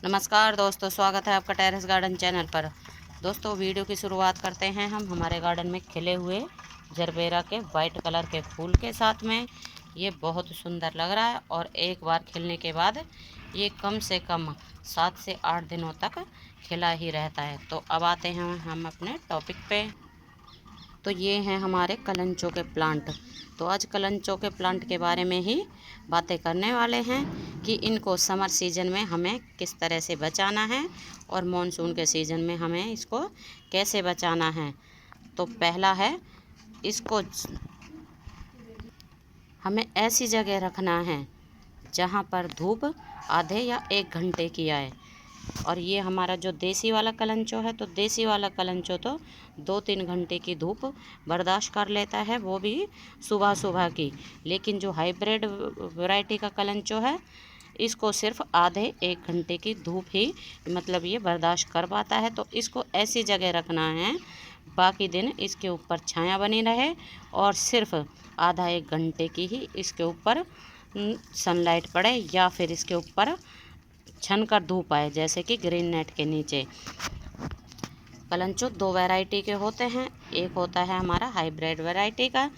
नमस्कार दोस्तों, स्वागत है आपका टेरेस गार्डन चैनल पर। दोस्तों, वीडियो की शुरुआत करते हैं हम हमारे गार्डन में खिले हुए जरबेरा के वाइट कलर के फूल के साथ में। ये बहुत सुंदर लग रहा है और एक बार खिलने के बाद ये कम से कम 7 से 8 दिनों तक खिला ही रहता है। तो अब आते हैं हम अपने टॉपिक पे। तो ये हैं हमारे कलंचों के प्लांट। तो आज कलंचों के प्लांट के बारे में ही बातें करने वाले हैं कि इनको समर सीजन में हमें किस तरह से बचाना है और मॉनसून के सीज़न में हमें इसको कैसे बचाना है। तो पहला है, इसको हमें ऐसी जगह रखना है जहाँ पर धूप आधे या 1 घंटे की आए। और ये हमारा जो देसी वाला कलंचो है, तो देसी वाला कलंचो तो 2-3 घंटे की धूप बर्दाश्त कर लेता है, वो भी सुबह सुबह की। लेकिन जो हाइब्रिड वैरायटी का कलंचो है, इसको सिर्फ आधे 1 घंटे की धूप ही मतलब ये बर्दाश्त कर पाता है। तो इसको ऐसी जगह रखना है बाकी दिन इसके ऊपर छाया बनी रहे और सिर्फ आधा 1 घंटे की ही इसके ऊपर सनलाइट पड़े या फिर इसके ऊपर छन कर धूप आए, जैसे कि ग्रीन नेट के नीचे। कलंचो 2 वैरायटी के होते हैं। एक होता है हमारा हाइब्रिड वैरायटी का,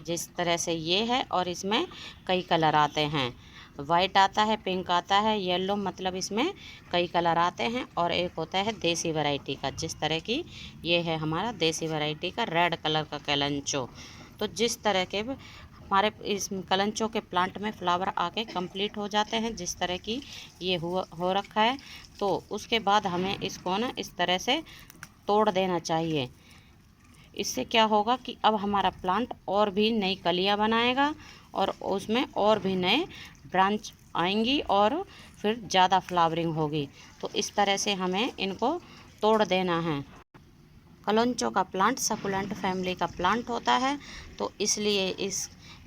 जिस तरह से ये है, और इसमें कई कलर आते हैं। वाइट आता है, पिंक आता है, येलो, मतलब इसमें कई कलर आते हैं। और एक होता है देसी वैरायटी का, जिस तरह की ये है हमारा देसी वैरायटी का रेड कलर का कलंचो। तो जिस तरह के हमारे इस कलंचों के प्लांट में फ्लावर आके कंप्लीट हो जाते हैं, जिस तरह की ये हो रखा है, तो उसके बाद हमें इसको ना इस तरह से तोड़ देना चाहिए। इससे क्या होगा कि अब हमारा प्लांट और भी नई कलियां बनाएगा और उसमें और भी नए ब्रांच आएंगी और फिर ज़्यादा फ्लावरिंग होगी। तो इस तरह से हमें इनको तोड़ देना है। कलंचो का प्लांट सकुलेंट फैमिली का प्लांट होता है, तो इसलिए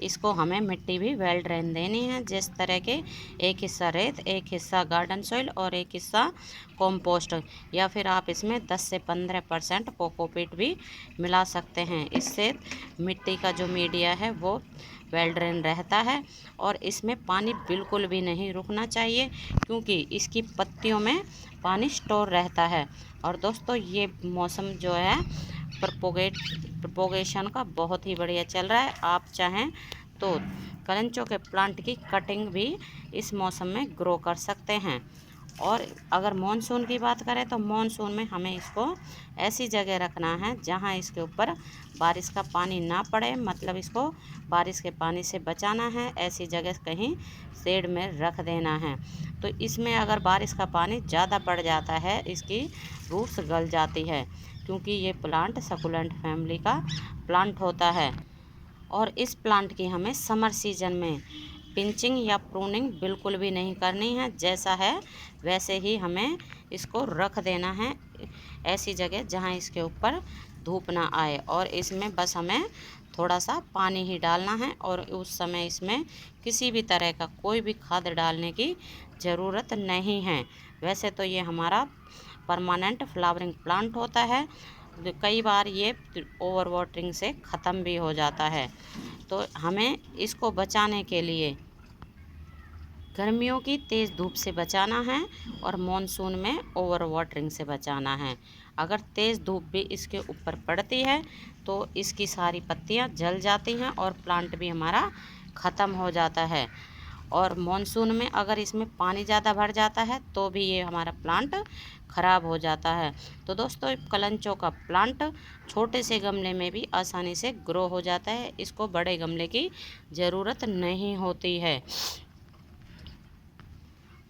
इसको हमें मिट्टी भी वेल ड्रेन देनी है। जिस तरह के एक हिस्सा रेत, एक हिस्सा गार्डन सॉइल और एक हिस्सा कंपोस्ट, या फिर आप इसमें 10 से 15% कोकोपीट भी मिला सकते हैं। इससे मिट्टी का जो मीडिया है वो वेल ड्रेन रहता है और इसमें पानी बिल्कुल भी नहीं रुकना चाहिए, क्योंकि इसकी पत्तियों में पानी स्टोर रहता है। और दोस्तों, ये मौसम जो है प्रपोगेशन का बहुत ही बढ़िया चल रहा है। आप चाहें तो कलंचो के प्लांट की कटिंग भी इस मौसम में ग्रो कर सकते हैं। और अगर मॉनसून की बात करें, तो मॉनसून में हमें इसको ऐसी जगह रखना है जहां इसके ऊपर बारिश का पानी ना पड़े, मतलब इसको बारिश के पानी से बचाना है। ऐसी जगह कहीं शेड में रख देना है। तो इसमें अगर बारिश का पानी ज़्यादा पड़ जाता है, इसकी रूट्स गल जाती है, क्योंकि ये प्लांट सकुलेंट फैमिली का प्लांट होता है। और इस प्लांट की हमें समर सीजन में पिंचिंग या प्रूनिंग बिल्कुल भी नहीं करनी है। जैसा है वैसे ही हमें इसको रख देना है ऐसी जगह जहां इसके ऊपर धूप ना आए। और इसमें बस हमें थोड़ा सा पानी ही डालना है और उस समय इसमें किसी भी तरह का कोई भी खाद डालने की ज़रूरत नहीं है। वैसे तो ये हमारा परमानेंट फ्लावरिंग प्लांट होता है, कई बार ये ओवर वाटरिंग से ख़त्म भी हो जाता है। तो हमें इसको बचाने के लिए गर्मियों की तेज़ धूप से बचाना है और मॉनसून में ओवर वाटरिंग से बचाना है। अगर तेज़ धूप भी इसके ऊपर पड़ती है तो इसकी सारी पत्तियां जल जाती हैं और प्लांट भी हमारा ख़त्म हो जाता है। और मॉनसून में अगर इसमें पानी ज़्यादा भर जाता है तो भी ये हमारा प्लांट ख़राब हो जाता है। तो दोस्तों, कलंचो का प्लांट छोटे से गमले में भी आसानी से ग्रो हो जाता है, इसको बड़े गमले की ज़रूरत नहीं होती है।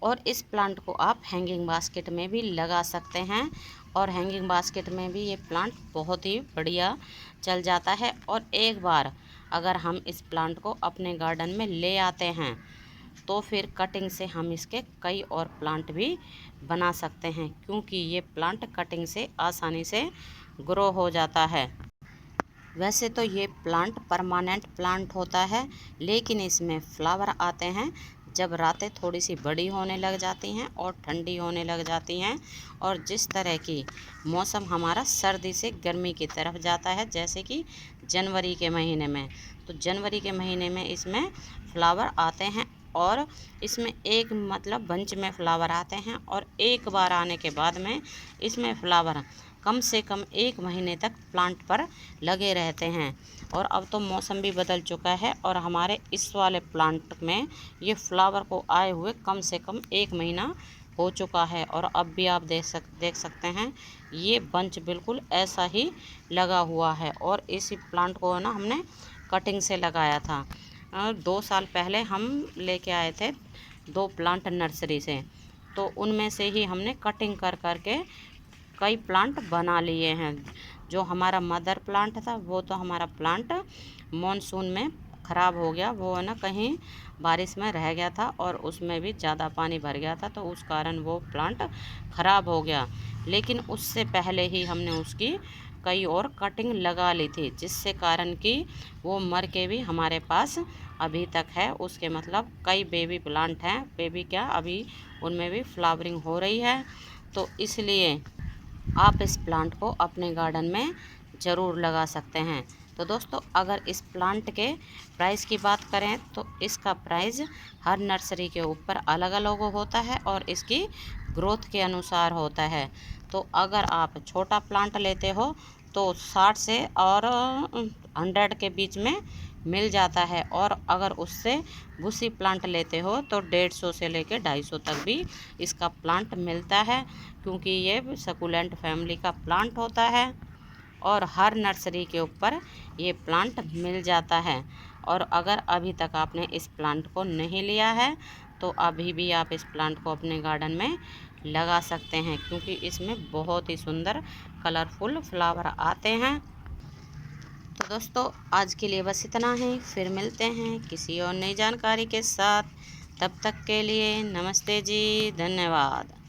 और इस प्लांट को आप हैंगिंग बास्केट में भी लगा सकते हैं और हैंगिंग बास्केट में भी ये प्लांट बहुत ही बढ़िया चल जाता है। और एक बार अगर हम इस प्लांट को अपने गार्डन में ले आते हैं तो फिर कटिंग से हम इसके कई और प्लांट भी बना सकते हैं, क्योंकि ये प्लांट कटिंग से आसानी से ग्रो हो जाता है। वैसे तो ये प्लांट परमानेंट प्लांट होता है, लेकिन इसमें फ्लावर आते हैं जब रातें थोड़ी सी बड़ी होने लग जाती हैं और ठंडी होने लग जाती हैं। और जिस तरह की मौसम हमारा सर्दी से गर्मी की तरफ जाता है, जैसे कि जनवरी के महीने में, तो जनवरी के महीने में इसमें फ्लावर आते हैं और इसमें एक मतलब बंच में फ्लावर आते हैं और एक बार आने के बाद में इसमें फ्लावर कम से कम 1 महीने तक प्लांट पर लगे रहते हैं। और अब तो मौसम भी बदल चुका है और हमारे इस वाले प्लांट में ये फ्लावर को आए हुए कम से कम 1 महीना हो चुका है। और अब भी आप देख सकते हैं ये बंच बिल्कुल ऐसा ही लगा हुआ है। और इसी प्लांट को ना हमने कटिंग से लगाया था। 2 साल पहले हम लेके आए थे 2 प्लांट नर्सरी से, तो उनमें से ही हमने कटिंग कर के कई प्लांट बना लिए हैं। जो हमारा मदर प्लांट था वो तो हमारा प्लांट मॉनसून में ख़राब हो गया, वो है ना कहीं बारिश में रह गया था और उसमें भी ज़्यादा पानी भर गया था, तो उस कारण वो प्लांट ख़राब हो गया। लेकिन उससे पहले ही हमने उसकी कई और कटिंग लगा ली थी, जिससे कारण कि वो मर के भी हमारे पास अभी तक है। उसके मतलब कई बेबी प्लांट हैं, बेबी क्या अभी उनमें भी फ्लावरिंग हो रही है। तो इसलिए आप इस प्लांट को अपने गार्डन में ज़रूर लगा सकते हैं। तो दोस्तों अगर इस प्लांट के प्राइस की बात करें तो इसका प्राइस हर नर्सरी के ऊपर अलग अलग होता है और इसकी ग्रोथ के अनुसार होता है। तो अगर आप छोटा प्लांट लेते हो तो 60 से और 100 के बीच में मिल जाता है। और अगर उससे भूसी प्लांट लेते हो तो 150 से लेकर 250 तक भी इसका प्लांट मिलता है, क्योंकि ये सकुलेंट फैमिली का प्लांट होता है और हर नर्सरी के ऊपर ये प्लांट मिल जाता है। और अगर अभी तक आपने इस प्लांट को नहीं लिया है तो अभी भी आप इस प्लांट को अपने गार्डन में लगा सकते हैं, क्योंकि इसमें बहुत ही सुंदर कलरफुल फ्लावर आते हैं। तो दोस्तों आज के लिए बस इतना ही, फिर मिलते हैं किसी और नई जानकारी के साथ। तब तक के लिए नमस्ते जी, धन्यवाद।